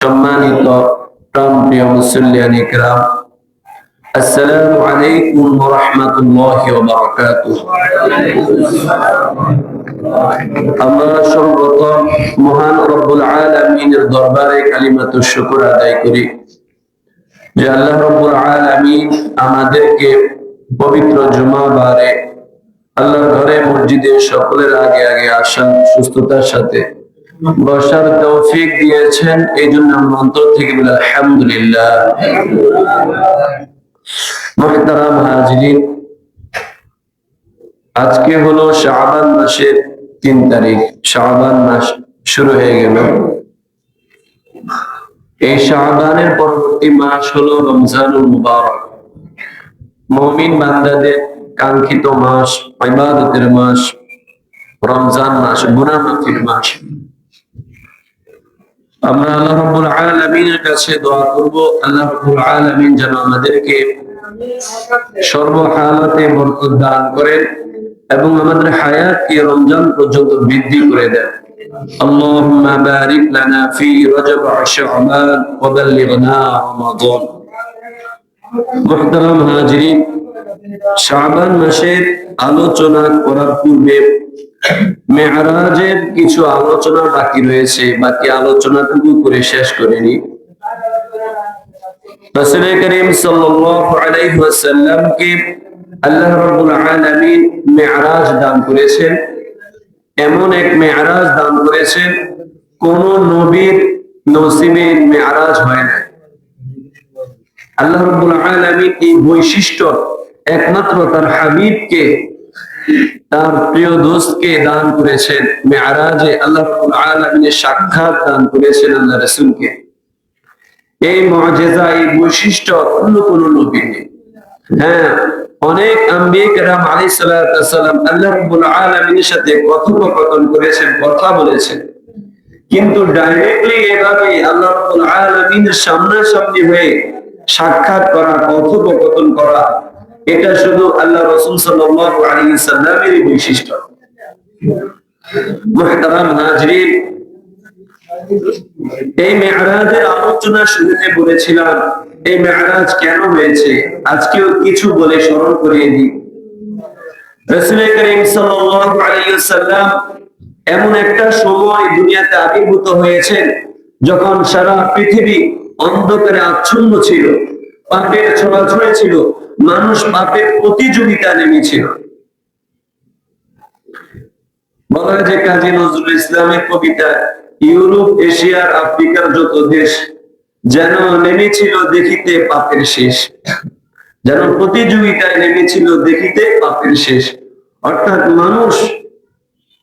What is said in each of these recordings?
সম্মানিত প্রাণপ্রিয় মুসল্লিয়ান ইকরাম, আসসালামু আলাইকুম ওয়া রাহমাতুল্লাহি ওয়া বারাকাতুহু। আমরা সর্বপ্রথম মহান রব্বুল আলামিনের দরবারে কালিমাতুশ শুকর আদায় করি যে আল্লাহ রব্বুল আলামিন আমাদেরকে পবিত্র জুমাবারে আল্লাহর ঘরে মসজিদে সকলের আগে আগে আসা সুস্থতার সাথে বসার তৌফিক দিয়েছেন। এই জন্য আমরা অন্তর থেকে বলি আলহামদুলিল্লাহ। মুহতারাম হাজিরিন, আজকে হলো শাবান মাসের 3 তারিখ। শাবান মাস শুরু হয়ে গেল। এই শাবানের পরবর্তী মাস হলো রমজানুল মুবারক, মুমিন বান্দাদের কাঙ্ক্ষিত মাস, ইবাদতের মাস, রমজান মাস, গুনাহ মাফির মাস। আমরা আল্লাহ রাব্বুল আলামিনের কাছে দোয়া করব, আল্লাহ রাব্বুল আলামিন যেন আমাদেরকে সর্বহালাতে বরকত দান করেন এবং আমাদের হায়াতকে রমজান পর্যন্ত বৃদ্ধি করে দেন। আল্লাহুম্মা বারিক লানা ফি রজব ওয়া শাবান ওয়া বাল্লিগনা রমাদান। মুহতারাম হাজিরিন, শাবান মাসের আলোচনা করার পূর্বে মেরাজের কিছু আলোচনা বাকি রয়েছে। বাকি আলোচনাটুকু করে শেষ করিনি। রাসূল করিম সাল্লাল্লাহু আলাইহি ওয়াসাল্লামকে আল্লাহ রাব্বুল আলামিন মেরাজ দান করেছেন। এমন এক মেরাজ দান করেছেন কোন নবীর নসিবে মেরাজ হয় না। আল্লাহ রাব্বুল আলামিন এই বৈশিষ্ট্য একমাত্র তার হাবিবকে, তার প্রিয় দোস্তকে দান করেছেন। মেরাজে আল্লাহ রাব্বুল আলামিনের সাক্ষাৎ দান করেছেন আল্লাহ রাসূলকে। এই মুআজিজা, এই বৈশিষ্ট্য অন্য কোন নবী নেই। হ্যাঁ, অনেক আম্বিয়া কেরাম আলাইহিস সালাতু ওয়াস সালাম আল্লাহ রাব্বুল আলামিনের সাথে কথোপকথন করেছেন, কথা বলেছেন, কিন্তু ডাইরেক্টলি এভাবে আল্লাহ রাব্বুল আলামিনের সামনাসামনি হয়ে সাক্ষাৎ করা, কথোপকথন করা, এটা শুধু আল্লাহ রাসূল সাল্লাল্লাহু আলাইহি সাল্লামের বৈশিষ্ট্য। মুহতারাম হাজিরিন, এই মেরাজের আলোচনা শুরুতে বলেছিলাম এই মেরাজ কেন হয়েছে, আজকেও কিছু বলে স্মরণ করিয়ে দিই। রাসূল করিম সাল্লাল্লাহু আলাইহি ওয়াসাল্লাম এমন একটা সময় দুনিয়াতে আবির্ভূত হয়েছেন যখন সারা পৃথিবী অন্ধকারে আচ্ছন্ন ছিল, পাপের ছড়াছড়ি ছিল, মানুষ পাপের প্রতিযোগিতা নেমেছিল। বলা হয় যে কাজী নজরুল ইসলামের কবিতা, ইউরোপ, এশিয়ার, আফ্রিকার যত দেশ যেন নেমেছিল দেখিতে পাপের শেষ, যেন প্রতিযোগিতায় নেমেছিল দেখিতে পাপের শেষ। অর্থাৎ মানুষ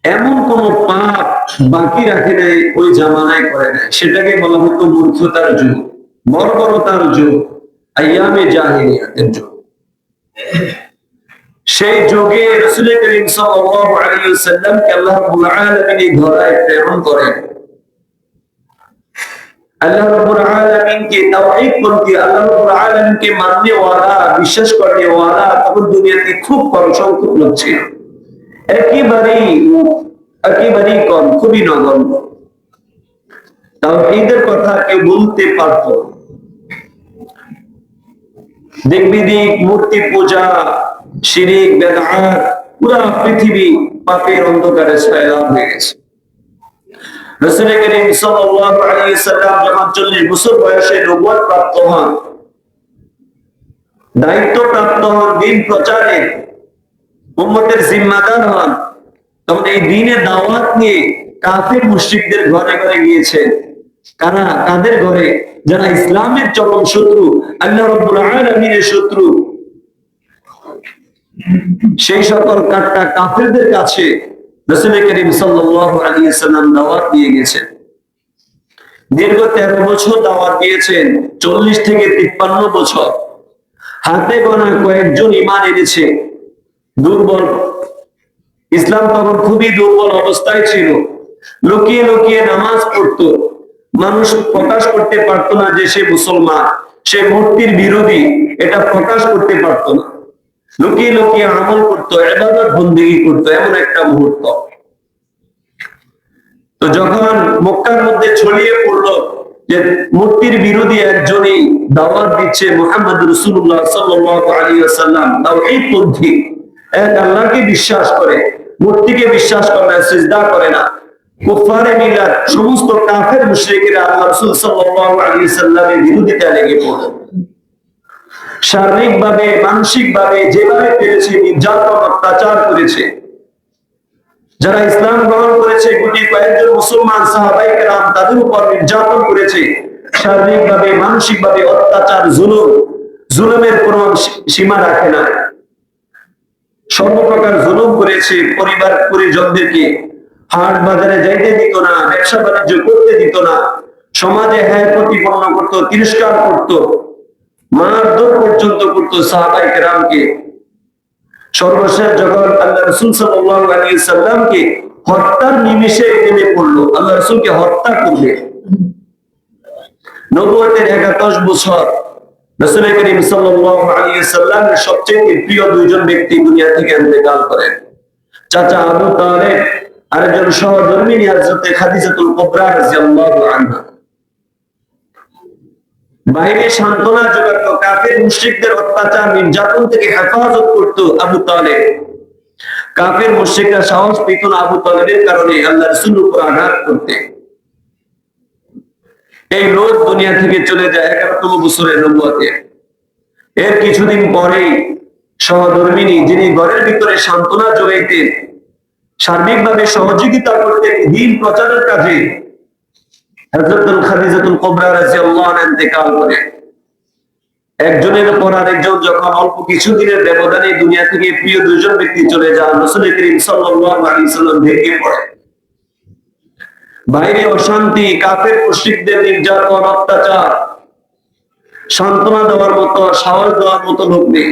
এমন কোন পাপ বাকি রাখে নাই, ওই জামানায় করে নাই। সেটাকে বলা হতো মূর্খতার যুগ, বর্বরতার যুগ, আইয়ামে জাহিলিয়াতের যুগ। সেই যুগে রাসূল করিম সাল্লাল্লাহু আলাইহি ওয়াসাল্লামকে আল্লাহ রাব্বুল আলামিন এই ধরায় প্রেরণ করেন। আল্লাহ রাব্বুল আলামিনকে তাওহীদ করতে, আল্লাহ রাব্বুল আলামিনকে মাননে ওয়ালা, বিশ্বাস করতে ওয়ালা তখন দুনিয়াতে খুব কম সংখ্যক লোক ছিল। একেবারেই কম, খুবই নগণ্য। তাওহীদের কথা কেউ বলতে পারত। দেব-দেবী, মূর্তি পূজা, শিরক, বেদআত, পুরো পৃথিবী পাপের অন্ধকারে ছায়ালাভ হয়ে গেছে। রাসূল করিম সাল্লাল্লাহু আলাইহি ওয়াসাল্লাম যখন 40 বছর বয়সে নবুয়ত প্রাপ্ত হন, দায়িত্ব প্রাপ্ত হন, দ্বীন প্রচারে উম্মতের জিম্মাদার হন, তখন এই দ্বীনের দাওয়াত নিয়ে কাফির মুশরিকদের ঘরে ঘরে গিয়েছেন। কারা? কাদের ঘরে? যারা ইসলামের চরম শত্রু, আল্লাহ রাব্বুল আলামিনের শত্রু, সেই সকল কাট্টা কাফিরদের কাছে রাসূল করিম সাল্লাল্লাহু আলাইহি ওয়াসাল্লাম দাওয়াত দিয়ে গেছেন। দীর্ঘ 13 বছর দাওয়াত দিয়েছেন, 40 থেকে 53 বছর। হাতে গোনা কয়েকজন ঈমান এনেছে। দুর্বল ইসলাম তখন খুবই দুর্বল অবস্থায় ছিল। লুকিয়ে লুকিয়ে নামাজ পড়তো, মানুষ প্রকাশ করতে পারতো না যে সে মুসলমান, সে মূর্তির বিরোধী, এটা প্রকাশ করতে পারতো না। লুকিয়ে লুকিয়ে আমল করতো, ইবাদত বন্দেগী করতো, এমন একটা মুহূর্ত। তো যখন মক্কার মধ্যে ছড়িয়ে পড়লো যে মূর্তির বিরোধী একজনই দাওয়াত দিচ্ছে মুহাম্মদ রাসূলুল্লাহ সাল্লাল্লাহু আলাইহি ওয়াসাল্লাম তাওহীদ পন্থী, এক আল্লাহকে বিশ্বাস করে, মূর্তিকে বিশ্বাস করে না, সিজদা করে না। কুফারে মিলাত সমস্ত কাফের মুশরিকেরা আল্লাহ রাসূল সাল্লাল্লাহু আলাইহি ওয়াসাল্লামের বিরোধিতা লেগে পড়ল। শারীরিক ভাবে, মানসিক ভাবে যেভাবে পেরেছে নির্যাতন অত্যাচার করেছে। যারা ইসলাম গ্রহণ করেছে গুটি কয়েকজন মুসলমান সাহাবায়ে কেরাম তাদের উপর নির্যাতন করেছে, শারীরিক ভাবে, মানসিক ভাবে অত্যাচার, জুলুমের কোনো সীমা রাখে না। সর্বপ্রকার জুলুম করেছে, পরিবার পরিজনদেরকে হাট বাজারে যাইতে দিত না, ব্যবসা বাণিজ্য করতে দিত না, সমাজে হ্যায় প্রতিপন্ন করত, তিরস্কার করত, মারধর পর্যন্ত করত সাহাবায়ে কেরামকে। সর্বশেষ যখন আল্লাহ রাসূল সাল্লাল্লাহু আলাইহি ওয়াসাল্লামকে হত্যার নিমিষে নেমে পড়লো, আল্লাহ রাসূলকে হত্যা করবে। নবুয়তের 11 বছর রাসূল করিম সাল্লাল্লাহু আলাইহি ওয়াসাল্লামের সবচেয়ে প্রিয় দুইজন ব্যক্তি দুনিয়া থেকে ইন্তেকাল করেন। চাচা আবু তালেব, আরেকজন সহধর্মিণী হযরত খাদিজাতুল কুবরা রাদিয়াল্লাহু আনহা। বাইরে সান্ত্বনা জোগাতো, কাফের মুশরিকদের অত্যাচার নির্যাতন থেকে হেফাজত করত আবু তালেব। কাফের মুশরিকরা সাহস পেত না আবু তালেবের কারণে আল্লাহর রাসূলের উপর আঘাত করতে। এই লোক দুনিয়া থেকে চলে যায় 11তম বছরে নবুয়তে। এর কিছুদিন পরেই সহধর্মিণী, যিনি ঘরের ভিতরে সান্ত্বনা যোগাইতেন, সার্বিকভাবে সহযোগিতা করতেন দ্বীন প্রচারের কাজে, হযরত খাদিজাতুল কুবরা রাদিয়াল্লাহু আনহা ইন্তেকাল করেন। একজনের পর আরেকজন যখন অল্প কিছুদিনের ব্যবধানে দুনিয়া থেকে প্রিয় দুইজন ব্যক্তি চলে যান, রাসূল করিম সাল্লাল্লাহু আলাইহি ওয়াসাল্লাম ভেঙে পড়ে। বাইরে অশান্তি, কাফের মুশরিকদের নির্যাতন, অত্যাচার, সান্ত্বনা দেওয়ার মতো, সাহস দেওয়ার মতো লোক নেই।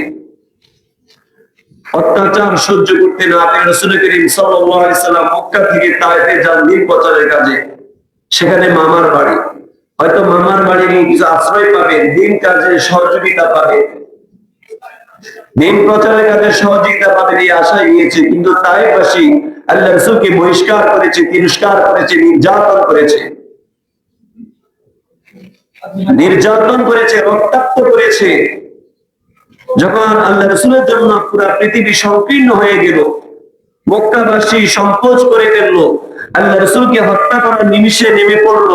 অত্যাচার সহ্য করতে না পেরে রাসূল করিম সাল্লাল্লাহু আলাইহি ওয়াসাল্লাম মক্কা থেকে তায়েফে যান দ্বীন প্রচারের কাজে। সেখানে মামার বাড়ি, হয়তো মামার বাড়ি নিয়ে কিছু আশ্রয় পাবে, দ্বীন কাজে সহযোগিতা পাবে, দ্বীন প্রচারের কাজে সহযোগিতা পাবে এই আশায় গিয়েছে। কিন্তু তায়েফবাসী আল্লাহ রাসূলকে বহিষ্কার করেছে, তিরস্কার করেছে, নির্যাতন করেছে, রক্তাক্ত করেছে। যখন আল্লাহ রাসূলের জন্য পুরো পৃথিবী সংকীর্ণ হয়ে গেল, মক্কাবাসী সংকোচ করে ফেলল, আল্লাহ রাসূলকে হত্যা করার নিমিষে নেমে পড়ল।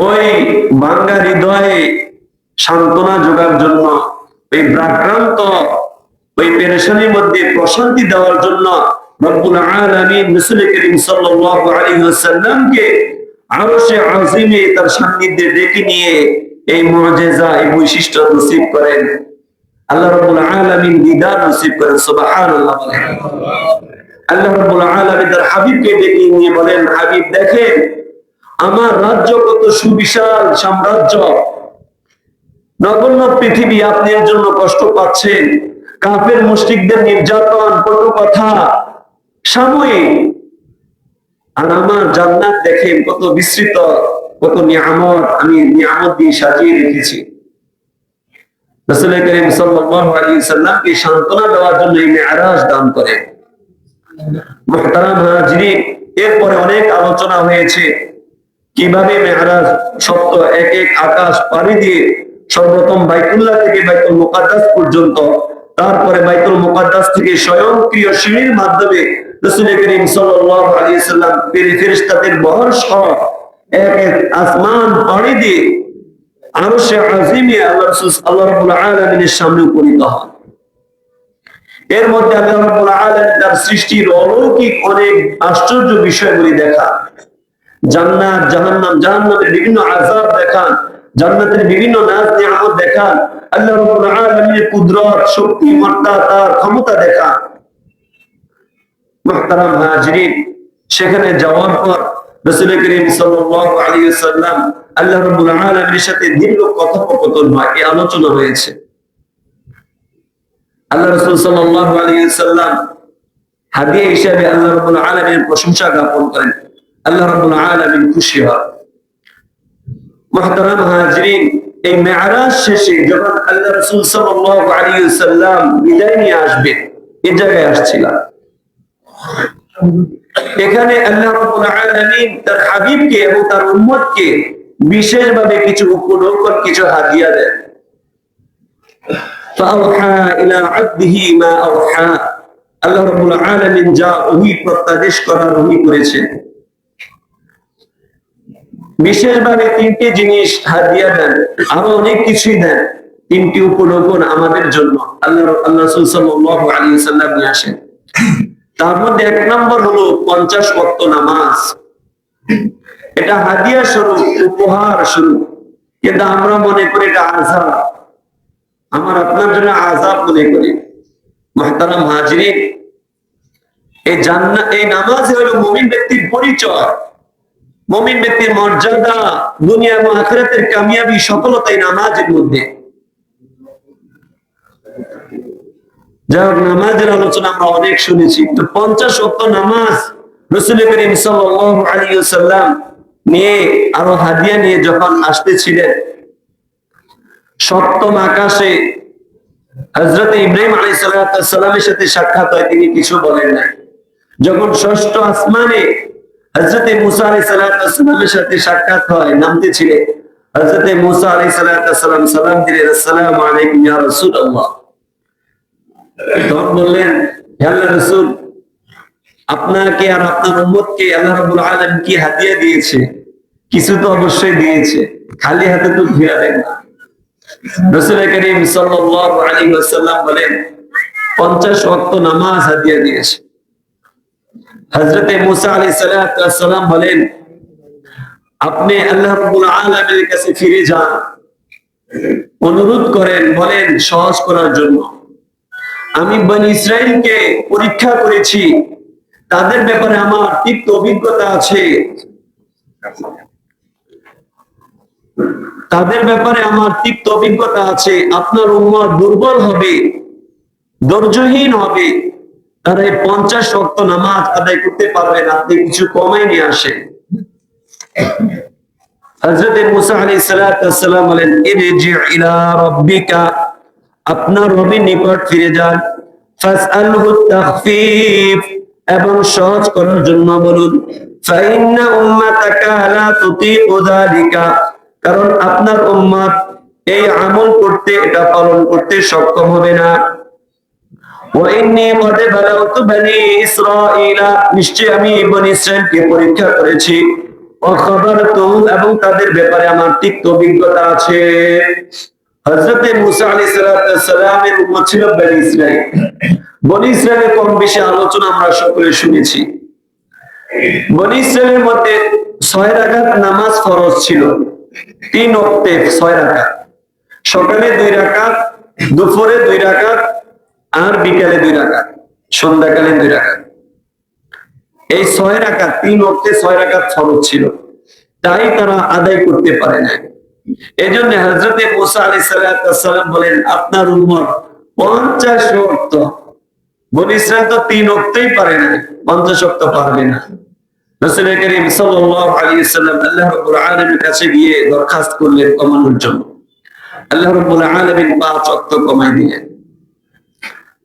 ওই ভাঙ্গা হৃদয়ে সান্ত্বনা যোগার জন্য, ওই ব্রাক্রান্ত, ওই পেরেশানির মধ্যে প্রশান্তি দেওয়ার জন্য রব্বুল আলামিন রাসূল করিম সাল্লাল্লাহু আলাইহি ওয়াসাল্লামকে আরশে আজিমে তার সান্নিধ্যে ডেকে নিয়ে এই মুআজিজা, এই বৈশিষ্ট্য নসিব করেন। আল্লাহ রাব্বুল আলামিন দিদার নসিব করেন। সুবহানাল্লাহ। আল্লাহ রাব্বুল আলামিন তার হাবিবকে ডেকে নিয়ে বলেন, হাবিব দেখেন আমার রাজ্য কত সুবিশাল সাম্রাজ্য, নগণ্য পৃথিবী, আপনি এর জন্য কষ্ট পাচ্ছেন। কাফের মুশরিকদের নির্যাতন, কটু কথা সাময়িক, আর আমার জান্নাত দেখেন কত বিস্তৃত, কত নিয়ামত আমি নিয়ামত দিয়ে সাজিয়ে রেখেছি। রাসূল করিম সাল্লাল্লাহু আলাইহি ওয়াসাল্লামকে সান্ত্বনা দেওয়ার জন্য এই মেরাজ দান করেন। মুহতারাম হাজিরিন, এরপরে অনেক আলোচনা হয়েছে কিভাবে মেরাজ সপ্ত এক এক আকাশ পাড়ি দিয়ে সর্বপ্রথম বাইতুল্লাহ থেকে বাইতুল মুকাদ্দাস পর্যন্ত, তারপরে বাইতুল মুকাদ্দাস থেকে স্বয়ংক্রিয় সিঁড়ির মাধ্যমে রাসূল করিম সাল্লাল্লাহু আলাইহি ওয়াসাল্লাম ফেরেশতাদের বহর সহ এক এক আসমান পাড়ি দিয়ে আরশে আজিমে আল্লাহ রাব্বুল আলামিনের সামনে উপনীত হন। এর মধ্যে আল্লাহ রাব্বুল আলামিন তার সৃষ্টির অলৌকিক অনেক আশ্চর্য বিষয়গুলি দেখান। জান্নাত, জাহান্নাম, জাহান্নামের বিভিন্ন আযাব দেখান, জান্নাতের বিভিন্ন নাজ নিয়ামত দেখান, আল্লাহ রাব্বুল আলামিনের কুদরত, শক্তি, মর্যাদা, তার ক্ষমতা দেখান। মুহতারাম হাজিরিন, সেখানে যাওয়ার পর রাসূল করিম সাল্লাল্লাহু আলাইহি ওয়াসাল্লাম আল্লাহ রাব্বুল আলামিনের সাথে দীর্ঘ কথোপকথন হয়, এই আলোচনা হয়েছে। আল্লাহ রাসূল সাল্লাল্লাহু আলাইহি ওয়াসাল্লাম হাদিয়া হিসেবে আল্লাহ রাব্বুল আলামিনের প্রশংসা জ্ঞাপন করেন। আল্লাহ রাব্বুল আলামিন খুশি হন। মুহতারাম হাজিরিন, এই মেরাজ শেষে যখন আল্লাহ রাসূল সাল্লাল্লাহু আলাইহি ওয়াসাল্লাম বিদায় নিয়ে আসবেন, এই জায়গায় আসছিলাম। এখানে আল্লাহ রাব্বুল আলামিন তার হাবিবকে এবং তার উম্মতকে বিশেষভাবে কিছু উপঢৌকন, কিছু হাদিয়া দেন। ফাআওহা ইলা আবদিহি মা আওহা, আল্লাহ রাব্বুল আলামিন যা ওহী প্রত্যাদেশ করার ওহী করেছেন। বিশেষভাবে তিনটি জিনিস হাদিয়া দেন, আরো অনেক কিছুই দেন। তিনটি উপঢৌকন আমাদের জন্য আল্লাহ রাসূল সাল্লাল্লাহু আলাইহি ওয়াসাল্লাম নিয়ে আসেন। তার মধ্যে এক নম্বর হলো 50 ওয়াক্ত নামাজ। এটা হাদিয়া স্বরূপ, উপহার স্বরূপ, কিন্তু আমরা মনে করি এটা আযাব, আমার আপনার জন্য আযাব মনে করি। মুহতারাম হাজিরিন, এই জান্নাত, এই নামাজ হলো মুমিন ব্যক্তির পরিচয়, মুমিন ব্যক্তির মর্যাদা, দুনিয়া এবং আখিরাতের কামিয়াবি, সফলতা এই নামাজের মধ্যে। যাই হোক, নামাজের আলোচনা আমরা অনেক শুনেছি। তো 50 ওয়াক্ত নামাজ রাসূল করিম সাল্লাল্লাহু আলাইহি ওয়াসাল্লাম নিয়ে, আরো হাদিয়া নিয়ে যখন আসতেছিলেন, সপ্তম আকাশে হযরত ইব্রাহিম আলাইহিস সালামের সাথে সাক্ষাৎ হয়, তিনি কিছু বলেন না। যখন ষষ্ঠ আসমানে হযরত মুসা আলাইহিস সালামের সাথে সাক্ষাৎ হয়, নামতেছিলেন, হযরত মুসা আলাইহিস সালাম সালাম দিলেন, আসসালামু আলাইকুম ইয়া রাসূলুল্লাহ। তখন বললেন, হে আল্লাহর রাসূল, আপনাকে আর আপনার উম্মতকে আল্লাহ রাব্বুল আলামিন কি হাদিয়া দিয়েছে? কিছু তো অবশ্যই দিয়েছে, খালি হাতে তো ফিরাবেন না। রাসূল করিম সাল্লাল্লাহু আলাইহি ওয়াসাল্লাম বলেন, 50 ওয়াক্ত নামাজ হাদিয়া দিয়েছে। হযরত মুসা আলাইহিস সালাম বলেন, আপনি আল্লাহ রাব্বুল আলামিনের কাছে ফিরে যান, অনুরোধ করেন, বলেন সহজ করার জন্য। আমি বনী ইসরাইলকে পরীক্ষা করেছি, তাদের ব্যাপারে আমার তিক্ত অভিজ্ঞতা আছে, তাদের ব্যাপারে আমার তিক্ত অভিজ্ঞতা আছে। আপনার উম্মত দুর্বল হবে, ধৈর্যহীন হবে, তারা এই 50 ওয়াক্ত নামাজ আদায় করতে পারবে না, আপনি কিছু কমাই নিয়ে আসেন। হযরত মুসা আলাইহিস সালাম বলেন, ইরজি ইলা রাব্বিকা, আপনার রবের নিকট ফিরে যান, ফাসআলহু তাখফীফ, এবং সহজ করার জন্য বলুন। ফাইন্না উম্মাতাকা লা তুতিকু যালিকা, কারণ আপনার উম্মত এই আমল করতে, এটা পালন করতে সক্ষম হবে না। ওয়া ইন্নী ক্বাদ বালাগতু বনী ইসরাঈলা, নিশ্চয় আমি বনী ইসরাঈলকে পরীক্ষা করেছি। ওয়া খাবারতুহুম, এবং তাদের ব্যাপারে আমার তিক্ত অভিজ্ঞতা আছে। হযরত মুসা আলাইহিস সালামের উম্মত ছিল বনী ইসরাঈল। বনী ইসরাঈলের কম বেশি আলোচনা আমরা সকলে শুনেছি। বনী ইসরাঈলের মধ্যে 6 রাকাত নামাজ ফরজ ছিল, 3 ওয়াক্তে 6 রাকাত, সকালে 2 রাকাত, দুপুরে 2 রাকাত, আর বিকালে 2 রাকাত, সন্ধ্যাকালে 2 রাকাত। এই 6 রাকাত, 3 ওয়াক্তে 6 রাকাত ফরজ ছিল, তাই তারা আদায় করতে পারে না। এজন্য হযরত মুসা আলাইহিস সালাম বলেন, আপনার উম্মত 50 ওয়াক্ত, বনী ইসরাঈল তো 3 ওয়াক্তই পারে না, 50 ওয়াক্ত পারবে না। রাসূল করিম সাল্লাল্লাহু আলাইহি ওয়াসাল্লাম আল্লাহ রাব্বুল আলামিনের কাছে গিয়ে দরখাস্ত করলেন কমানোর জন্য। আল্লাহ রাব্বুল আলামিন 5 ওয়াক্ত কমাই দিলেন।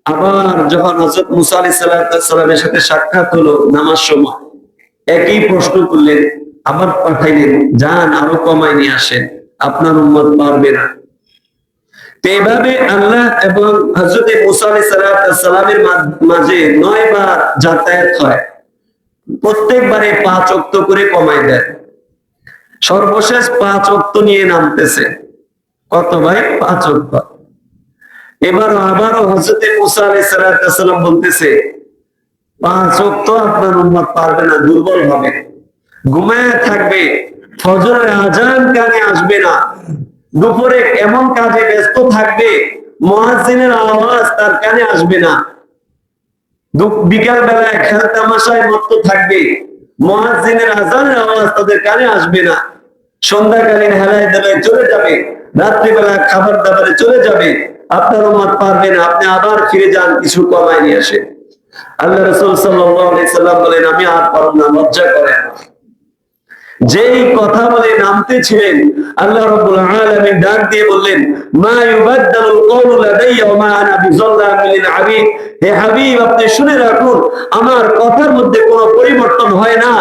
আবার যখন হযরত মুসা আলাইহিস সালামের সাথে সাক্ষাৎ হলো নামাজ সময়, একই প্রশ্ন করলেন, আবার পাঠাইলেন, যান আরো কমাই নিয়ে আসেন, আপনার উম্মত পারবে না। তো এইভাবে আল্লাহ এবং হযরত মুসা আলাইহিস সালামের মাঝে 9 বার যাতায়াত হয়, প্রত্যেকবারে 5 ওয়াক্ত করে কমাই দেয়। সর্বশেষ 5 ওয়াক্ত নিয়ে নামতেছে। কত ভাই? 5 ওয়াক্ত। এবার আবারও হযরত মুসা আলাইহিস সালাম বলতেছে, 5 ওয়াক্ত আপনার উম্মত পারবে না, দুর্বল হবে, ঘুমায় থাকবে, ফজরের আজান কানে আসবে না, দুপুরে এমন কাজে ব্যস্ত থাকবে মুয়াজ্জিনের আওয়াজ তার কানে আসবে না, বিকাল বেলায় খেলা তামাশায় মত্ত থাকবে, মুয়াজ্জিনের আজানের আওয়াজ তাদের কানে আসবে না, সন্ধ্যাকালীন হেলায় দেলায় চলে যাবে, রাত্রিবেলা খাবার দাবারে চলে যাবে, আপনার উম্মত পারবে না, আপনি আবার ফিরে যান, কিছু কমায় নিয়ে আসেন। আল্লাহ রাসূল সাল্লাল্লাহু আলাইহি সাল্লাম বলেন, আমি আর পারব না, লজ্জা করে। যেই কথা বলে নামতে ছিলেন, আল্লাহ রাব্বুল আলামিন ডাক দিয়ে বললেন, মা ইউবাদদালুল কওলু লাদাইয়া ওয়া মা আনা বিযাল্লামিল লিল আবিদ। হে হাবিব, আপনি শুনে রাখুন, আমার কথার মধ্যে কোনো পরিবর্তন হয় না,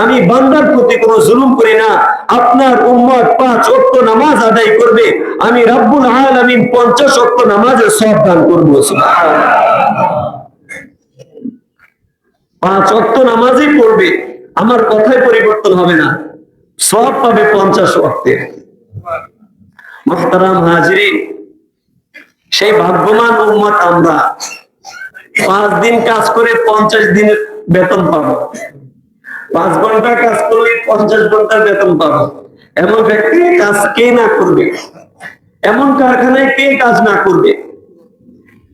আমি বান্দার প্রতি কোনো জুলুম করি না। আপনার উম্মত 5 ওয়াক্ত নামাজ আদায় করবে, আমি রাব্বুল আলামিন 50 ওয়াক্ত নামাজের সওয়াব দান করব। সুবহানাল্লাহ। 5 ওয়াক্ত নামাজই পড়বে, আমার কথায় পরিবর্তন হবে না, সওয়াব পাবে 50 ওয়াক্তে। মুহতারাম হাজিরিন, সেই ভাগ্যবান উম্মত আমরা। 5 দিন কাজ করে 50 দিনের বেতন পাবো, 5 ঘন্টা কাজ করলে 50 ঘন্টার বেতন পাবো। এমন ব্যক্তি কাজ কে না করবে? এমন কারখানায় কে কাজ না করবে?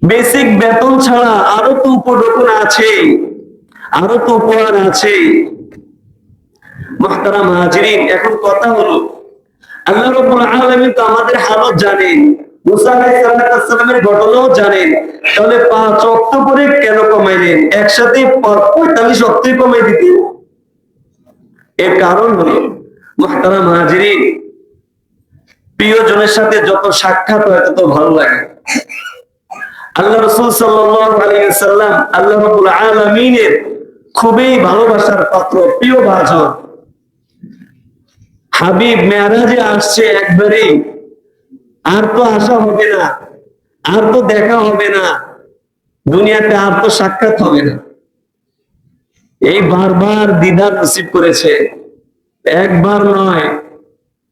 বেসিক বেতন ছাড়া আরো তো উপঢৌকন আছে, আরো তো উপহার আছে। মুহতারাম হাজিরিন, এখন কথা হলো, আল্লাহ রাব্বুল আলামিন তো আমাদের হালত জানেন, মুসা আলাইহিস সালামের ঘটনাও জানেন। তাহলে 5 ওয়াক্ত করে কেন কমাইলেন? একসাথে 45 ওয়াক্তই কমাই দিতেন। এর কারণ হলো, মুহতারাম হাজিরিন, প্রিয়জনের সাথে যত সাক্ষাৎ হয় তত ভালো লাগে। আল্লাহ রাসূল সাল্লাল্লাহু আলাইহি ওয়াসাল্লাম আল্লাহ রাব্বুল আলামিনের খুবই ভালোবাসার পাত্র, প্রিয় ভাজন। হাবিব মেরাজে আসছে একবারেই, আর তো আসা হবে না, আর তো দেখা হবে না, দুনিয়াতে আর তো সাক্ষাৎ হবে না। এই বারবার দিদার নসিব করেছে, একবার নয়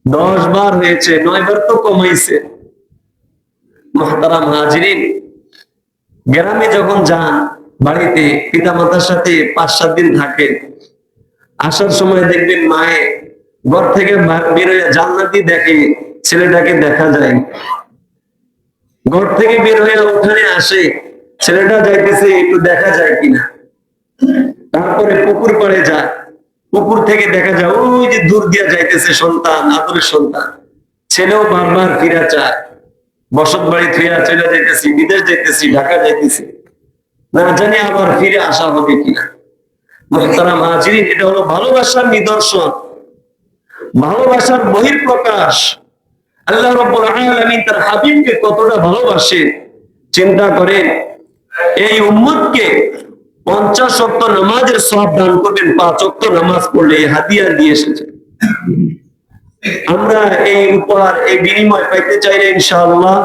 10 বার হয়েছে, 9 বার তো কমাইছে। মুহতারাম হাজিরিন, গ্রামে যখন যান, বাড়িতে পিতা মাতার সাথে 5-7 দিন থাকে, আসার সময় দেখবেন মায়ে ঘর থেকে বের হয়ে জানলা দিয়ে দেখে ছেলেটাকে দেখা যায়। ঘর থেকে বের হয়ে ওখানে আসে, ছেলেটা যাইতেছে একটু দেখা যায় কিনা। তারপরে পুকুর পাড়ে যায়, পুকুর থেকে দেখা যায় ওই যে দূর দিয়ে যাইতেছে সন্তান, আদরের সন্তান। ছেলেও বারবার ফিরা চায়, বসত বাড়ি ফিরা চলে যাইতেছি, বিদেশ যাইতেছি, ঢাকা যাইতেছি, না জানি আবার ফিরে আসা হবে কিনা। মুহতারাম হাজিরিন, এটা হলো ভালোবাসার নিদর্শন, ভালোবাসার বহিঃপ্রকাশ। আল্লাহ রাব্বুল আলামিন তার হাবিবকে কতটা ভালোবাসে চিন্তা করেন। এই উম্মতকে 50 ওয়াক্ত নামাজের সওয়াব দান করবেন, 5 ওয়াক্ত নামাজ পড়লে এই হাদিয়া দিয়ে এসেছে। আমরা এই উপহার, এই বিনিময় পাইতে চাইলে ইনশাআল্লাহ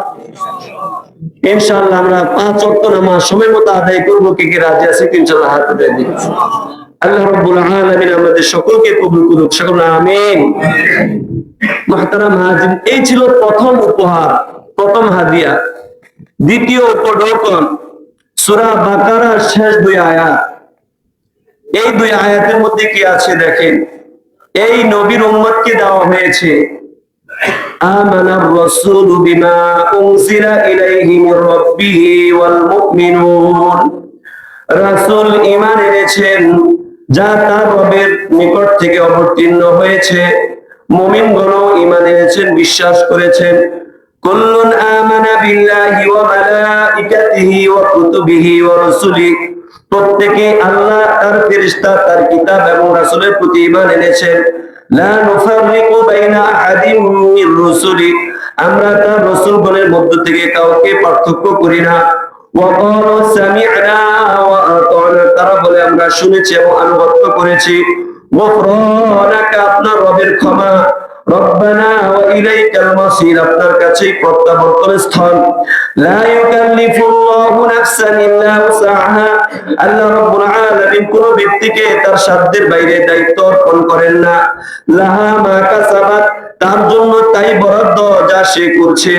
ইনশাআল্লাহ আমরা 5 ওয়াক্ত নামাজ সময় মতো আদায় করব। কে কে রাজি আছে? ইনশাআল্লাহ হাত উঠাই দিন। আল্লাহ রাব্বুল আলামিন আমাদের সকলকে কবুল করুক, সকলে আমিন। মুহতারাম হাজির, এই ছিল প্রথম উপহার, প্রথম হাদিয়া। দ্বিতীয় উপঢৌকন সূরা বাকারার শেষ 2 আয়াত। এই 2 আয়াতের মধ্যে কি আছে দেখেন। এই নবীর উম্মতকে দেওয়া হয়েছে, আমানার রাসূলু বিমা উনজিলা ইলাইহি মির রাব্বিহি ওয়াল মুমিনুন। রাসূল ঈমান এনেছেন যা তার রবের নিকট থেকে অবতীর্ণ হয়েছে, মুমিনগণও ঈমান এনেছেন, বিশ্বাস করেছেন। কুল্লুন আমানা বিল্লাহি ওয়া মালাইকাতিহি ওয়া কুতুবিহি ওয়া রাসূলিহি, প্রত্যেকে আল্লাহ, তার ফেরেশতা, তার কিতাব এবং রাসূলের প্রতি ঈমান এনেছেন। লা নুফাররিকু বাইনা আহাদিম মির রুসুলি, আমরা তার রাসূলগণের মধ্য থেকে কাউকে পার্থক্য করি না। ওয়া ক্বালু সামি'না ওয়া আতা'না, তারা বলে আমরা শুনেছি এবং আনুগত্য করেছি। গফরানাকা, আপনার রবের ক্ষমা। রব্বানা ওয়া ইলাইকাল মাসির, আপনার কাছেই প্রত্যাবর্তন স্থল। লা ইউকাল্লিফুল্লাহু নাফসান ইল্লা উসআহা, আল্লাহ রাব্বুল আলামিন কোন ব্যক্তিকে তার সাধ্যের বাইরে দায়িত্ব অর্পণ করেন না। লাহা মা কাসাবাত, তার জন্য তাই বরাদ্দ যা সে করছে।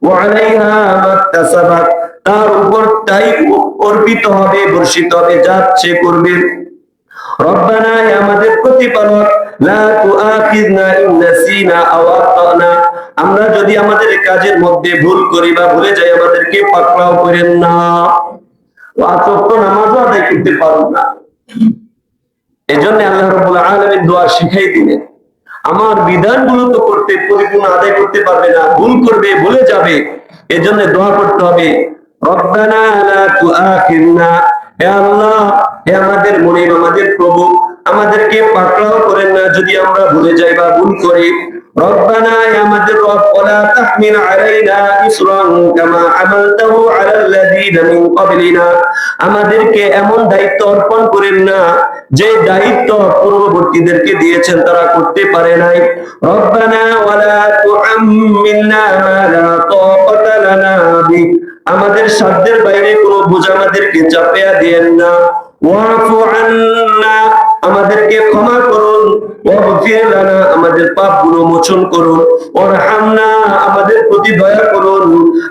ওয়া আলাইহা মাকতাসাবাত, তার উপর তাই অর্পিত হবে, বর্ষিত হবে যা সে করবে। রব্বানা, আমাদের প্রতিপালক, লা তুআখিযনা ইন নাসিনা আও আখতানা, আমরা যদি আমাদের কাজের মধ্যে ভুল করি বা ভুলে যাই, আমাদেরকে পাকড়াও করেন না। পাঁচ ওয়াক্ত নামাজও আদায় করতে পারো না, এজন্য আল্লাহ রাব্বুল আলামিন দোয়া শিখাই দিলেন। আমার বিধানগুলো তো করতে পরিপূর্ণ আদায় করতে পারবে না, ভুল করবে, ভুলে যাবে, এজন্য দোয়া করতে হবে, রব্বানা লা তুআখিযনা, হে আল্লাহ, হে আমাদের মুনিব, আমাদের প্রভু, আমাদেরকে পাকড়াও করেন না যদি আমরা ভুলে যাই বা ভুল করি। রব্বানা ইয়া আমাদের রব ওয়ালা তাহমিল আলাইনা ইসরান কামা হামালতাহু আলাল্লাযীনা মিন ক্বাবলিনা, আমাদেরকে এমন দায়িত্ব অর্পণ করেন না যে দায়িত্ব পূর্ববর্তীদেরকে দিয়েছেন তারা করতে পারে নাই। রব্বানা ওয়ালা তুহাম্মিলনা মা লা তাকাতা লানা বি, আমাদের সাধ্যের বাইরে কোনো বোঝা আমাদেরকে চাপিয়ে দিয়েন না। ওয়াফু আন্না, আমাদেরকে ক্ষমা করুন। ওয়াগফির লানা, আমাদের পাপগুলো মোচন করুন। ওয়ারহামনা, আমাদের প্রতি দয়া করুন।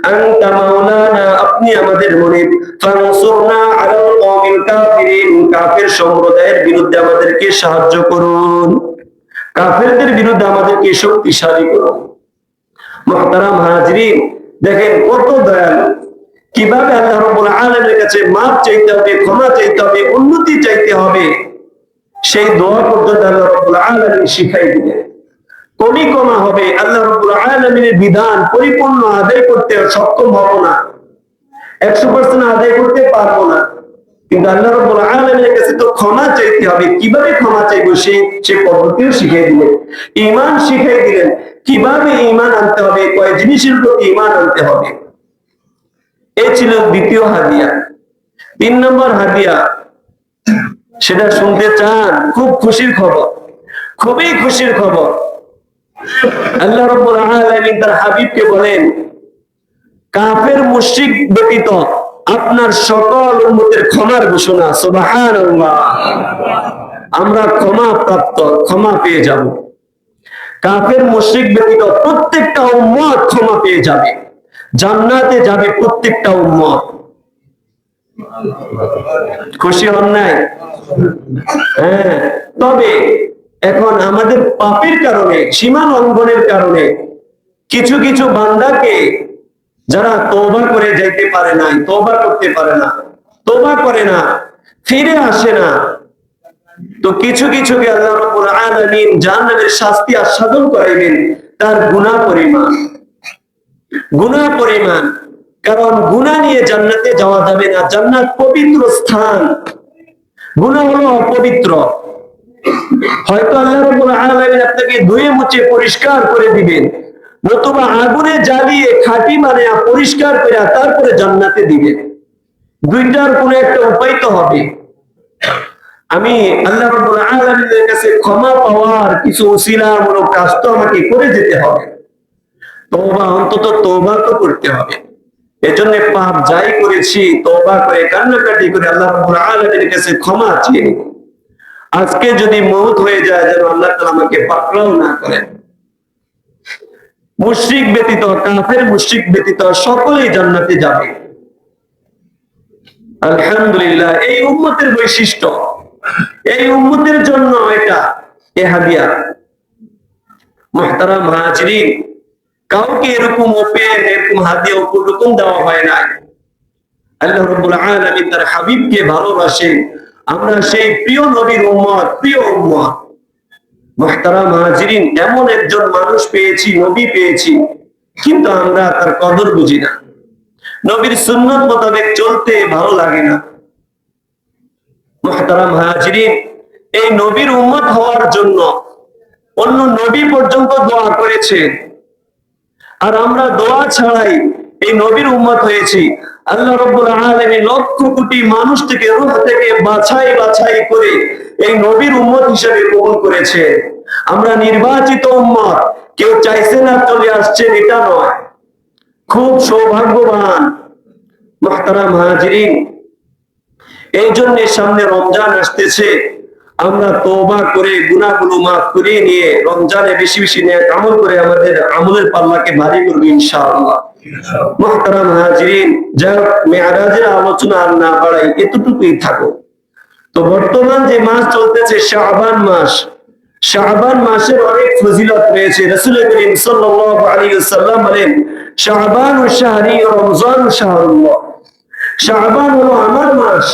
আনতা মাওলানা, আপনি আমাদের মনিব। ফানসুরনা আলাল কওমিল কাফিরিন, কাফের সম্প্রদায়ের বিরুদ্ধে আমাদেরকে সাহায্য করুন, কাফেরদের বিরুদ্ধে আমাদেরকে শক্তিশালী করুন। মুহতারাম হাজিরিন, দেখেন কত দয়ালু, কিভাবে আল্লাহ রাব্বুল আলামিনের কাছে মাফ চাইতে হবে, ক্ষমা চাইতে হবে, উন্নতি চাইতে হবে, সেই দোয়া পদ্ধতি আল্লাহ রাব্বুল আলামিন শিখাই দিলেন। কমি কমা হবে, আল্লাহ রাব্বুল আলামিনের বিধান পরিপূর্ণ আদায় করতে সক্ষম হব না, 100% আদায় করতে পারবো না, কিন্তু আল্লাহ রাব্বুল আলামিনের কাছে তো ক্ষমা চাইতে হবে। কিভাবে ক্ষমা চাইবো সে পদ্ধতিও শিখিয়ে দিলেন। ঈমান শিখিয়ে দিলেন, কিভাবে ঈমান আনতে হবে, কয় জিনিসের প্রতি ঈমান আনতে হবে। এই ছিল দ্বিতীয় হাদিয়া। 3 নম্বর হাদিয়া, সেটা শুনতে চান? খুব খুশির খবর, খুবই খুশির খবর। আল্লাহ রাব্বুল আলামিন তার হাবিবকে বলেন, কাফের মুশরিক ব্যতীত আপনার সকল উম্মতের ক্ষমার ঘোষণা। সুবহানাল্লাহ, আমরা ক্ষমা প্রাপ্ত, ক্ষমা পেয়ে যাব। কাফের মুশরিক ব্যতীত প্রত্যেকটা উম্মত ক্ষমা পেয়ে যাবে, জান্নাতে যাবে প্রত্যেকটা উম্মত। খুশি হন নাই? হ্যাঁ। তবে এখন আমাদের পাপের কারণে, সীমা লঙ্ঘনের কারণে কিছু কিছু বান্দাকে যারা তওবা করে যাইতে পারে নাই, তওবা করতে পারে না, তওবা করে না, ফিরে আসে না, তো কিছু কিছুকে আল্লাহ রাব্বুল আলামিন জাহান্নামের শাস্তি আস্বাদন করাইবেন তার গুনাহ পরিমাণ, গুনাহ পরিমাণ। কারণ গুনাহ নিয়ে জান্নাতে যাওয়া যাবে না, জান্নাত পবিত্র স্থান, গুনাহ হলো অপবিত্র। হয়তো আল্লাহ রাব্বুল আলামিন আপনাকে ধুয়ে মুছে পরিষ্কার করে দিবেন, নতুবা আগুনে জ্বালিয়ে খাঁটি মানে পরিষ্কার করে তারপরে জান্নাতে দিবেন। দুইটার কোনো একটা উপায় তো হবে। আমি আল্লাহ রাব্বুল আলামিনের কাছে ক্ষমা পাওয়ার কিছু উসিলামূলক কাজ তো আমাকে করে যেতে হবে। তওবা, অন্তত তওবা তো করতে হবে। এজন্য পাপ যাই করেছি তওবা করে কান্নাকাটি করে আল্লাহ রাব্বুল আলামিনের কাছে ক্ষমা চেয়ে নিব। আজকে যদি মওত হয়ে যায়, যেন আল্লাহ তাআলা আমাকে পাকড়াও না করেন। মুশরিক ব্যতীত, কাফের মুশরিক ব্যতীত সকলেই জান্নাতে যাবে। আলহামদুলিল্লাহ, এই উম্মতের বৈশিষ্ট্য, এই উম্মতের জন্য এটা এ হাদিয়া। মুহতারাম হাজিরিন, কাউকে এরকম ওপেন, এরকম হাদিয়া উপরকম দেওয়া হয় না। আল্লাহ রাব্বুল আলামিন তার হাবিবকে ভালোবাসেন, আমরা সেই প্রিয় নবীর উম্মত, প্রিয় উম্মত। মুহতারাম হাজিরিন, এমন একজন মানুষ পেয়েছি, নবী পেয়েছি, কিন্তু আমরা তার কদর বুঝি না। নবীর সুন্নত মোতাবেক চলতে ভালো লাগে না। মুহতারাম হাজিরিন, এই নবীর উম্মত হওয়ার জন্য অন্য নবী পর্যন্ত দোয়া করেছে, আর আমরা দোয়া ছাড়াই এই নবীর উম্মত হয়েছি। আল্লাহ রাব্বুল আলামিন লক্ষ কোটি মানুষ থেকে, রূহ থেকে বাছাই বাছাই করে এই নবীর উম্মত হিসেবে কবুল করেছে। আমরা নির্বাচিত উম্মত, কেউ চাইছে না চলে আসছেন এটা নয়, খুব সৌভাগ্যবান। মুহতারাম হাজিরিন, এই জন্য সামনে রমজান আসতেছে, আমরা তওবা করে গুনাহগুলো মাফ করে নিয়ে রমজানে বেশি বেশি নেক আমল করে আমাদের আমলের পাল্লাকে ভারী করব ইনশাআল্লাহ। মুহতারাম হাজিরিন, যা মেরাজের আলোচনা আর না বাড়াই, এতটুকুই থাকো। তো বর্তমান যে মাস চলতেছে শাবান মাস, শাবান মাসের অনেক ফজিলত রয়েছে। রাসূল করিম সাল্লাল্লাহু আলাইহি ওয়াসাল্লাম বলেন, শাবানু শাহরি রমজানু শাহরুল্লাহ। শাবান হলো আমার মাস,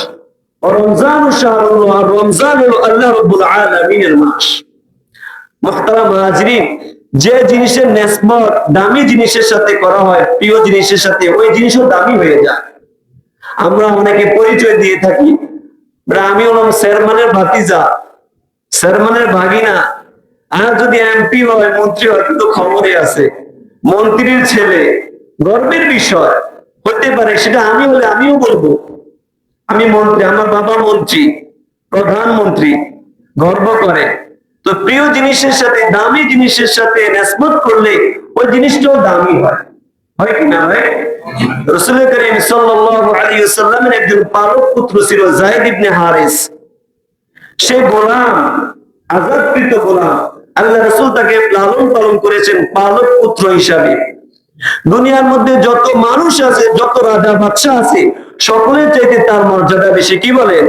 রমজানু শাহরুল্লাহ, আর রমজান হলো আল্লাহ রাব্বুল আলামিনের মাস। মুহতারাম হাজিরিন, যে জিনিসের নিসবত দামি জিনিসের সাথে করা হয়, প্রিয় জিনিসের সাথে, ওই জিনিসও দামি হয়ে যায়। আমরা অনেকে পরিচয় দিয়ে থাকি, আমি হলাম চেয়ারম্যানের ভাতিজা, চেয়ারম্যানের ভাগিনা, আর যদি এমপি হয়, মন্ত্রী হয়, কিন্তু খবরে আছে মন্ত্রীর ছেলে, গর্বের বিষয় হতে পারে। সেটা আমি হলে আমিও বলবো আমি মন্ত্রী, আমার বাবা মন্ত্রী, প্রধানমন্ত্রী, গর্ব করে। তো প্রিয় জিনিসের সাথে, দামি জিনিসের সাথে নিসবত করলে ওই জিনিসটাও দামি হয়, হয় কিনা ভাই? রাসূল করিম সাল্লাল্লাহু আলাইহি ওয়াসাল্লামের একজন পালক পুত্র ছিল যায়েদ ইবনে হারিস। সে গোলাম, আজাদকৃত গোলাম। আল্লাহ রাসূল তাকে লালন পালন করেছেন পালক পুত্র হিসাবে। দুনিয়ার মধ্যে যত মানুষ আছে, যত রাজা বাদশা আছে, সকলের চাইতে তার মর্যাদা বেশি। কি বলেন?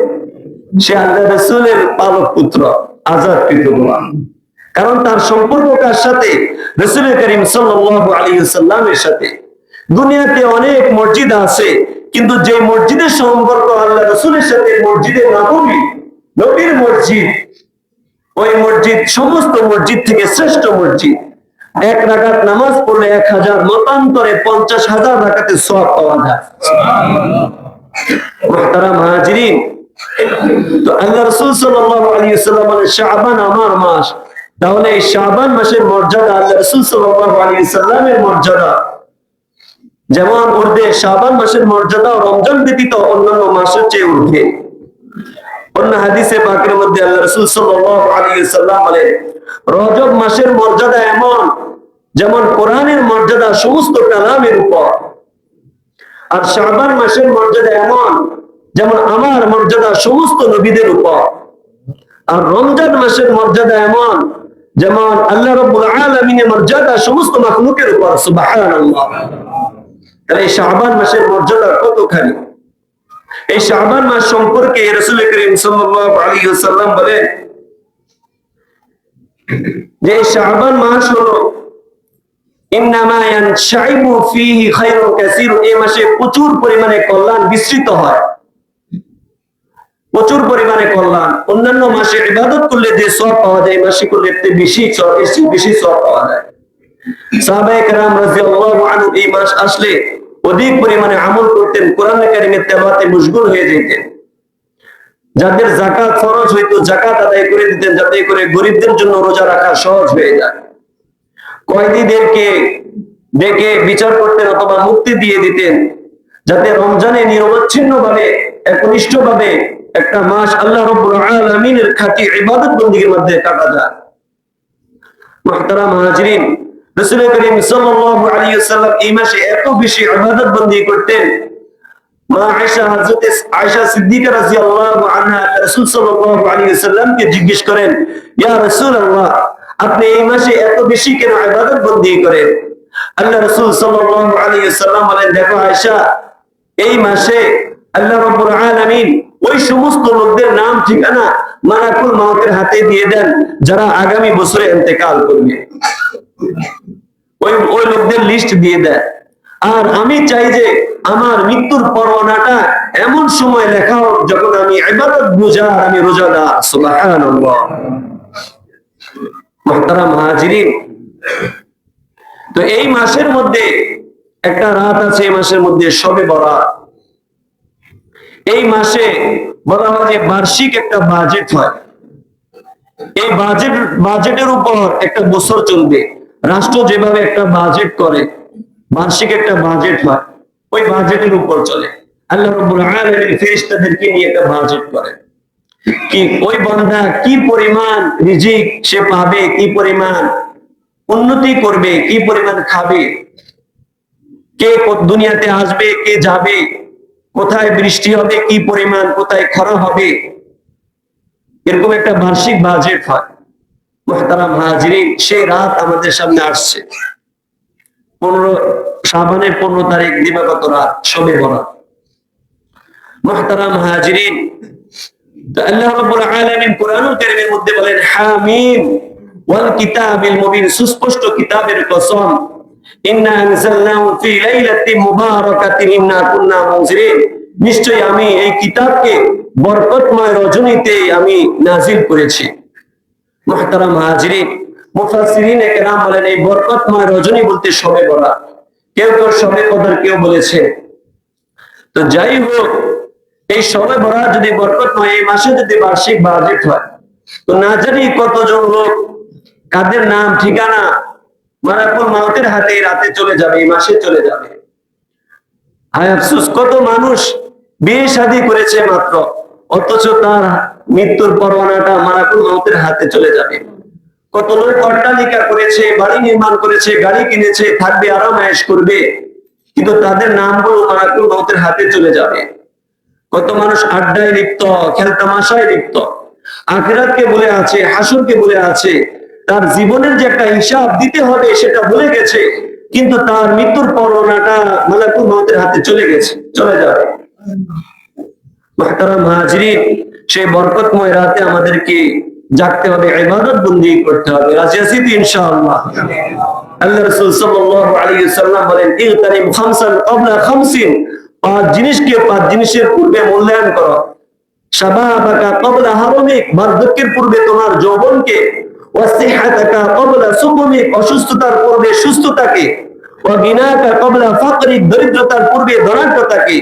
সে আল্লাহ রাসূলের পালক পুত্র, আজাদকৃত গোলাম। কারণ তার সম্পর্ক কার সাথে? রাসূল করিম সাল্লাল্লাহু আলাইহি ওয়াসাল্লামের সাথে। দুনিয়াতে অনেক মসজিদ আছে, কিন্তু যে মসজিদের সম্পর্ক আল্লাহ রাসূলের সাথে, মসজিদে নববী, নবীর মসজিদ, ওই মসজিদ সমস্ত মসজিদ থেকে শ্রেষ্ঠ মসজিদ। এক রাকাত নামাজ পড়লে 1000, মতান্তরে 50,000 রাকাতের সওয়াব পাওয়া যায়। মুহতারাম হাজিরিন, তো আল্লাহ রাসূল সাল্লাল্লাহু আলাইহি ওয়াসাল্লাম বলেন শাবান আমার মাস। তাহলে এই শাবান মাসের মর্যাদা আল্লাহ রাসূল সাল্লাল্লাহু আলাইহি ওয়াসাল্লামের মর্যাদা যেমন ঊর্ধ্বে, শাবান মাসের মর্যাদা রমজান ব্যতীত অন্যান্য মাসের চেয়ে ঊর্ধ্বে। অন্য হাদিসে পাকের মধ্যে আল্লাহ রাসূল সাল্লাল্লাহু আলাইহি ওয়াসাল্লাম বলেন রজব মাসের মর্যাদা এমন যেমন কোরআনের মর্যাদা সমস্ত কালামের উপর, আর শাবান মাসের মর্যাদা এমন যেমন আমার মর্যাদা সমস্ত নবীদের উপর, আর রমজান মাসের মর্যাদা এমন যেমন আল্লাহ রাব্বুল আলামিনের মর্যাদা সমস্ত মাখলুকের উপর। সুবহানাল্লাহ। তাহলে এই শাবান মাসের মর্যাদা কতখানি? এই শাবান মাস সম্পর্কে রাসূল করিম সাল্লাল্লাহু আলাইহি ওয়াসাল্লাম বলেন যে শাবান মাস হলো ইন্নামা ইয়ানশাইবু ফীহি খায়রুন কাসীর। এই মাসে প্রচুর পরিমাণে কল্যাণ বিস্তৃত হয়, প্রচুর পরিমাণে কল্যাণ। অন্যান্য মাসে ইবাদত করলে যে সওয়াব পাওয়া যায়, এই মাসে করলে এর বেশি সওয়াব পাওয়া যায়। সাহাবায়ে কেরাম রাদিয়াল্লাহু আনহু এই মাস আসলে অধিক পরিমাণে আমল করতেন, কোরআন কারীমের তেলাওয়াতে মশগুল হয়ে যেতেন। যাদের যাকাত ফরজ হইতো যাকাত আদায় করে দিতেন, যাতে করে গরিবদের জন্য রোজা রাখা সহজ হয়ে যায়। কয়েদিদেরকে ডেকে বিচার করতেন অথবা মুক্তি দিয়ে দিতেন, যাতে রমজানে নিরবচ্ছিন্নভাবে, একনিষ্ঠভাবে একটা মাস আল্লাহ রাব্বুল আলামিনের খাঁটি ইবাদত বন্দেগীর মধ্যে কাটা যায়। মুহতারাম হাজিরিন, রাসূল করিম সাল্লাল্লাহু আলাইহি ওয়াসাল্লাম এই মাসে এত বেশি ইবাদত বন্দেগী করতেন, মা আয়েশা, হযরত আয়েশা সিদ্দিকা রাদিয়াল্লাহু আনহা রাসূল সাল্লাল্লাহু আলাইহি ওয়াসাল্লামকে জিজ্ঞেস করেন, ইয়া রাসূলুল্লাহ, আপনি এই মাসে এত বেশি কেন ইবাদত বন্দেগী করেন? আল্লাহ রাসূল সাল্লাল্লাহু আলাইহি ওয়াসাল্লাম বলেন, দেখো আয়েশা, এই মাসে আল্লাহ রাব্বুল আলামিন ওই সমস্ত লোকদের নাম ঠিকানা মালাকুল মাউতের হাতে দিয়ে দেন যারা আগামী বছরে ইন্তেকাল করবে। ওই লোকদের লিস্ট দিয়ে দেয়। আর আমি চাই যে আমার মৃত্যুর পরোয়ানাটা এমন সময় লেখা হোক যখন আমি ইবাদত গুজার, আমি রোজাদার। সুবহানাল্লাহ। মুহতারাম হাজিরিন, তো এই মাসের মধ্যে একটা রাত আছে, এই মাসের মধ্যে শবে বরাত। এই মাসে বলা হয় যে বার্ষিক একটা বাজেট হয়। এই বাজেটের উপর একটা বছর চলবে। রাষ্ট্র যেভাবে একটা বাজেট করে, বার্ষিক একটা বাজেট হয়, ওই বাজেটের উপর চলে। আল্লাহ রাব্বুল আলামিন ফেরেশতাদেরকে নিয়ে একটা বাজেট করে, কি ওই বান্দা কি পরিমাণ রিজিক সে পাবে, কি পরিমাণ উন্নতি করবে, কি পরিমাণ খাবে, কে দুনিয়াতে আসবে, কে যাবে, কোথায় বৃষ্টি হবে, কি পরিমাণ কোথায় খরা হবে, এরকম একটা বার্ষিক বাজেট হয়। মুহতারাম হাজিরিন, সেই রাত আমাদের সামনে আসছে। 15 শাবানের 15 তারিখ দিবাগত রাত, শবে বরাত। মুহতারাম হাজিরিন, আল্লাহ রাব্বুল আলামিন কোরআনুল কারীমের মধ্যে বলেন হামিম ওয়াল কিতাবিল মুবিন, সুস্পষ্ট কিতাবের কসম, ইন্না আনজালনাহু ফি লাইলাতিন মুবারাকাতিন ইন্না কুন্না মুনজিরিন, নিশ্চয়ই আমি এই কিতাবকে বরকতময় রজনীতে আমি নাজিল করেছি। মুহতারাম হাজিরিন, মুফাসসিরিন একরাম বলেন এই বরকতময় রজনী বলতে শবে বরাত, কেউ কেউ শবে কদর কেউ বলেছে। তো যাই হোক, এই শবে বরাত যদি বরকতময়, এই মাসে যদি বার্ষিক বাজেট হয়, তো না জানি কতজন লোক কাদের নাম ঠিকানা মালাকুল মাউতের হাতে রাতে চলে যাবে, এই মাসে চলে যাবে। হায় আফসোস, কত মানুষ বিয়ে শাদী করেছে মাত্র, অথচ তার মৃত্যুর পরোয়ানাটা মালাকুল মাউতের হাতে চলে যাবে। কত লোক অট্টালিকা করেছে, বাড়ি নির্মাণ করেছে, গাড়ি কিনেছে, থাকবে, আরাম আয়েশ করবে, কিন্তু তাদের নামগুলো মালাকুল মাউতের হাতে চলে যাবে। কত মানুষ আড্ডায় লিপ্ত, খেলতামাশায় লিপ্ত, আখিরাতকে বলে আছে, হাসরকে বলে আছে, তার জীবনের যে একটা হিসাব দিতে হবে সেটা ভুলে গেছে, কিন্তু তার মৃত্যুর পরোয়ানাটা মালাকুল মাউতের হাতে চলে গেছে, চলে যাবে। মুহতারাম হাজিরিন, সেই বরকতময় রাতে আমাদেরকে জাগতে হবে, ইবাদত বন্দি করতে হবে। রাজি আছি তো ইনশাআল্লাহ? আল্লাহ রাসূল সাল্লাল্লাহু আলাইহি ওয়াসাল্লাম বলেন, ইগতানিম খামসান ক্বাবলা খামসিন, পাঁচ জিনিসকে পাঁচ জিনিসের পূর্বে মূল্যায়ন করো। শাবাবাকা ক্বাবলা হারামিক, বার্ধক্যের পূর্বে তোমার যৌবনকে, ওয়া সিহহাতাকা ক্বাবলা সুকুমিক, অসুস্থতার পূর্বে সুস্থতাকে, ওয়া গিনাকা ক্বাবলা ফাকরিক, দরিদ্রতার পূর্বে ধনাঢ্যতাকে,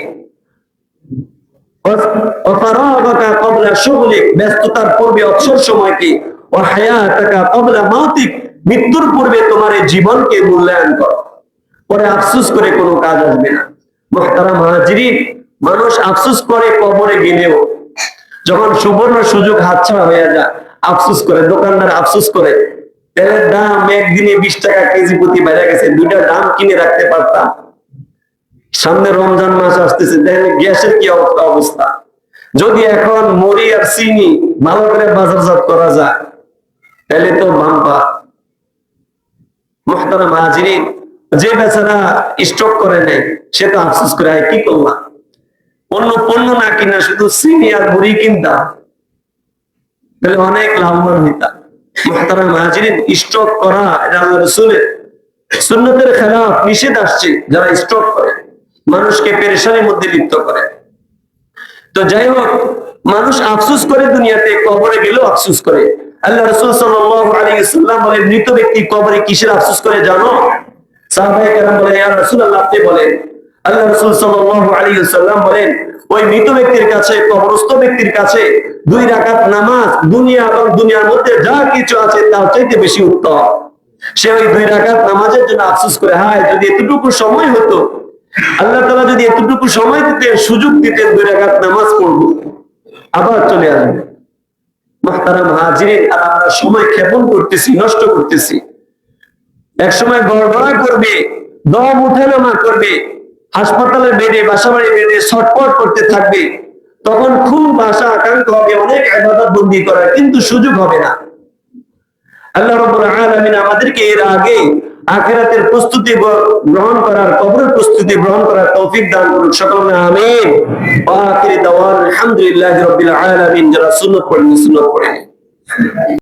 ওয়া ফারাগাকা ক্বাবলা শুগলিক, ব্যস্ততার পূর্বে অবসর সময়কে, ওয়া হায়াতাকা ক্বাবলা মাউতিক, মৃত্যুর পূর্বে তোমার এই জীবনকে মূল্যায়ন করো। পরে আফসোস করে কোনো কাজ আসবে না। মুহতারাম হাজিরিন, মানুষ আফসোস করে কবরে গেলেও, যখন সুবর্ণ সুযোগ হাতছাড়া হয়ে যায় আফসোস করে। দোকানদার আফসোস করে, তেলের দাম একদিনে 20 টাকা কেজি প্রতি বেড়ে গেছে, দুইটা দাম কিনে রাখতে পারতাম। সামনে রমজান মাস আসতেছে, দেখেন গ্যাসের কি অবস্থা। যদি এখন মুড়ি আর চিনি ভালো করে বাজারজাত করা যায় তাহলে তো বাম্পা। মুহতারাম হাজিরিন, যে বেচারা স্টক করে নেয় সে তো আফসোস করে, কি করলাম, অন্য পণ্য না কিনা শুধু চিনি আর মুড়ি কিনতাম, তাহলে অনেক লাভবান হইতাম। মুহতারাম হাজিরিন, স্টক করা এটা আল্লাহর রাসূলের সুন্নতের খেলাফ, নিষেধ আসছে। যারা স্টক করে মানুষকে পেরেশানির মধ্যে লিপ্ত করে। তো যাই হোক, মানুষ আফসোস করে দুনিয়াতে, কবরে গেলেও আফসোস করে। আল্লাহ রাসূল সাল্লাল্লাহু আলাইহি ওয়াসাল্লাম বলেন, মৃত ব্যক্তি কবরে কিসের আফসোস করে জানো? সাহাবায়ে কেরাম বলেন, ইয়া রাসূলুল্লাহ আপনি বলেন। আল্লাহ রাসূল সাল্লাল্লাহু আলাইহি ওয়াসাল্লাম বলেন, ওই মৃত ব্যক্তির কাছে, কবরস্থ ব্যক্তির কাছে 2 রাকাত নামাজ দুনিয়া এবং দুনিয়ার মধ্যে যা কিছু আছে তার চাইতে বেশি উত্তম। সে ওই 2 রাকাত নামাজের জন্য আফসোস করে, হায় যদি এতটুকু সময় হতো, আল্লাহ তাআলা যদি এতটুকু সময় দিতেন, সুযোগ দিতেন, 2 রাকাত নামাজ পড়ব, আবার চলে আসবে। মুহতারাম হাজিরিন, আমরা সময় ক্ষেপণ করতেছি, নষ্ট করতেছি। এক সময় গড়গড়া করবে, দম উঠানামা করবে, হাসপাতালের বেডে, বাসাবাড়ির বেডে ছটফট করতে থাকবে। তখন খুব আশা আকাঙ্ক্ষা হবে অনেক ইবাদত বন্দি করার, কিন্তু সুযোগ হবে না। আল্লাহ রাব্বুল আলামিন আমাদেরকে এর আগে আখিরাতের প্রস্তুতি গ্রহণ করার, কবরের প্রস্তুতি গ্রহণ করার তৌফিক দান করুন। সকলে আমিন। ওয়া আখিরু দাওয়ানা আলহামদুলিল্লাহি রাব্বিল আলামিন। যারা সুন্নাত পড়েন সুন্নাত পড়েন।